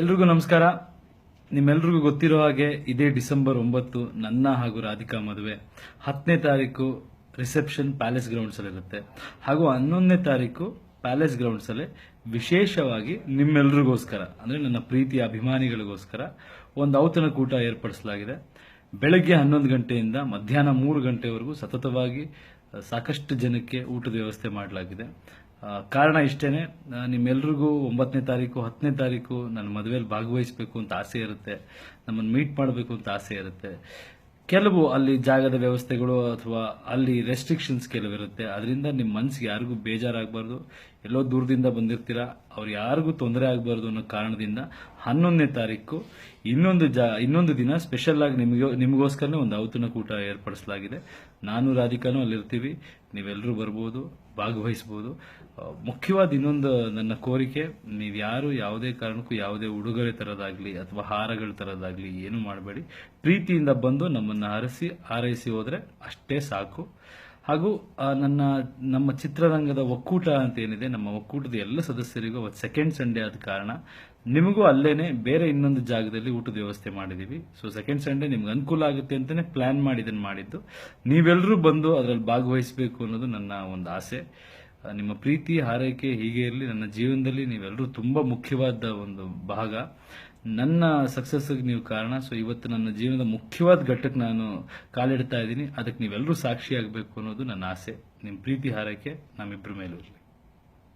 ಎಲ್ರಿಗೂ ನಮಸ್ಕಾರ. ನಿಮ್ಮೆಲ್ರಿಗೂ ಗೊತ್ತಿರೋ ಹಾಗೆ ಇದೇ ಡಿಸೆಂಬರ್ 9 ನನ್ನ ಹಾಗೂ ರಾಧಿಕಾ ಮದುವೆ. 10ನೇ ತಾರೀಕು ರಿಸೆಪ್ಷನ್ ಪ್ಯಾಲೇಸ್ ಗ್ರೌಂಡ್ಸ್ ಅಲ್ಲಿ ಇರುತ್ತೆ. ಹಾಗೂ 11ನೇ ತಾರೀಕು ಪ್ಯಾಲೇಸ್ ಗ್ರೌಂಡ್ಸ್ ಅಲ್ಲಿ ವಿಶೇಷವಾಗಿ ನಿಮ್ಮೆಲ್ರಿಗೋಸ್ಕರ ಅಂದ್ರೆ ನನ್ನ ಪ್ರೀತಿಯ ಅಭಿಮಾನಿಗಳಿಗೋಸ್ಕರ ಒಂದು ಔತಣಕೂಟ ಏರ್ಪಡಿಸಲಾಗಿದೆ. ಬೆಳಗ್ಗೆ 11 ಗಂಟೆಯಿಂದ ಮಧ್ಯಾಹ್ನ 3 ಗಂಟೆವರೆಗೂ ಸತತವಾಗಿ ಸಾಕಷ್ಟು ಜನಕ್ಕೆ ಊಟದ ವ್ಯವಸ್ಥೆ ಮಾಡಲಾಗಿದೆ. ಕಾರಣ ಇಷ್ಟೇನೆ, ನಿಮ್ಮೆಲ್ರಿಗೂ 9ನೇ ತಾರೀಕು 10ನೇ ತಾರೀಕು ನನ್ನ ಮದುವೆಯಲ್ಲಿ ಭಾಗವಹಿಸಬೇಕು ಅಂತ ಆಸೆ ಇರುತ್ತೆ, ನಮ್ಮನ್ನು ಮೀಟ್ ಮಾಡಬೇಕು ಅಂತ ಆಸೆ ಇರುತ್ತೆ. ಕೆಲವು ಅಲ್ಲಿ ಜಾಗದ ವ್ಯವಸ್ಥೆಗಳು ಅಥವಾ ಅಲ್ಲಿ ರೆಸ್ಟ್ರಿಕ್ಷನ್ಸ್ ಕೆಲವಿರುತ್ತೆ. ಅದರಿಂದ ನಿಮ್ಮ ಮನಸ್ಸಿಗೆ ಯಾರಿಗೂ ಬೇಜಾರಾಗಬಾರ್ದು. ಎಲ್ಲೋ ದೂರದಿಂದ ಬಂದಿರ್ತೀರಾ, ಅವ್ರು ಯಾರಿಗೂ ತೊಂದರೆ ಆಗಬಾರ್ದು ಅನ್ನೋ ಕಾರಣದಿಂದ 11ನೇ ತಾರೀಕು ಇನ್ನೊಂದು ದಿನ ಸ್ಪೆಷಲ್ ಆಗಿ ನಿಮಗೋಸ್ಕರನೇ ಒಂದು ಔತಣಕೂಟ ಏರ್ಪಡಿಸಲಾಗಿದೆ. ನಾನು ರಾಧಿಕಾನು ಅಲ್ಲಿರ್ತೀವಿ, ನೀವೆಲ್ಲರೂ ಬರ್ಬೋದು, ಭಾಗವಹಿಸಬಹುದು. ಮುಖ್ಯವಾದ ಇನ್ನೊಂದು ನನ್ನ ಕೋರಿಕೆ, ನೀವು ಯಾರು ಯಾವುದೇ ಕಾರಣಕ್ಕೂ ಯಾವುದೇ ಉಡುಗೊರೆ ತರೋದಾಗ್ಲಿ ಅಥವಾ ಹಾರಗಳ ತರೋದಾಗ್ಲಿ ಏನು ಮಾಡಬೇಡಿ. ಪ್ರೀತಿಯಿಂದ ಬಂದು ನಮ್ಮನ್ನು ಹಾರೈಸಿ ಹೋದ್ರೆ ಅಷ್ಟೇ ಸಾಕು. ಹಾಗೂ ನಮ್ಮ ಚಿತ್ರರಂಗದ ಒಕ್ಕೂಟ ಅಂತ ಏನಿದೆ, ನಮ್ಮ ಒಕ್ಕೂಟದ ಎಲ್ಲ ಸದಸ್ಯರಿಗೂ ಅವತ್ತು ಸೆಕೆಂಡ್ ಸಂಡೇ ಆದ ಕಾರಣ ನಿಮಗೂ ಅಲ್ಲೇನೆ ಬೇರೆ ಇನ್ನೊಂದು ಜಾಗದಲ್ಲಿ ಊಟದ ವ್ಯವಸ್ಥೆ ಮಾಡಿದೀವಿ. ಸೊ ಸೆಕೆಂಡ್ ಸಂಡೇ ನಿಮ್ಗೆ ಅನುಕೂಲ ಆಗುತ್ತೆ ಅಂತಾನೆ ಪ್ಲಾನ್ ಮಾಡಿದ್ದು. ನೀವೆಲ್ಲರೂ ಬಂದು ಅದರಲ್ಲಿ ಭಾಗವಹಿಸಬೇಕು ಅನ್ನೋದು ನನ್ನ ಒಂದು ಆಸೆ. ನಿಮ್ಮ ಪ್ರೀತಿ ಹಾರೈಕೆ ಹೀಗೆ ಇರಲಿ. ನನ್ನ ಜೀವನದಲ್ಲಿ ನೀವೆಲ್ಲರೂ ತುಂಬಾ ಮುಖ್ಯವಾದ ಒಂದು ಭಾಗ. ನನ್ನ ಸಕ್ಸಸ್ಗೆ ನೀವು ಕಾರಣ. ಸೊ ಇವತ್ತು ನನ್ನ ಜೀವನದ ಮುಖ್ಯವಾದ ಘಟ್ಟಕ್ಕೆ ನಾನು ಕಾಲಿಡ್ತಾ ಇದ್ದೀನಿ. ಅದಕ್ಕೆ ನೀವೆಲ್ಲರೂ ಸಾಕ್ಷಿಯಾಗಬೇಕು ಅನ್ನೋದು ನನ್ನ ಆಸೆ. ನಿಮ್ಮ ಪ್ರೀತಿ ಹಾರೈಕೆ ನಮ್ಮಿಬ್ಬರ ಮೇಲೂ.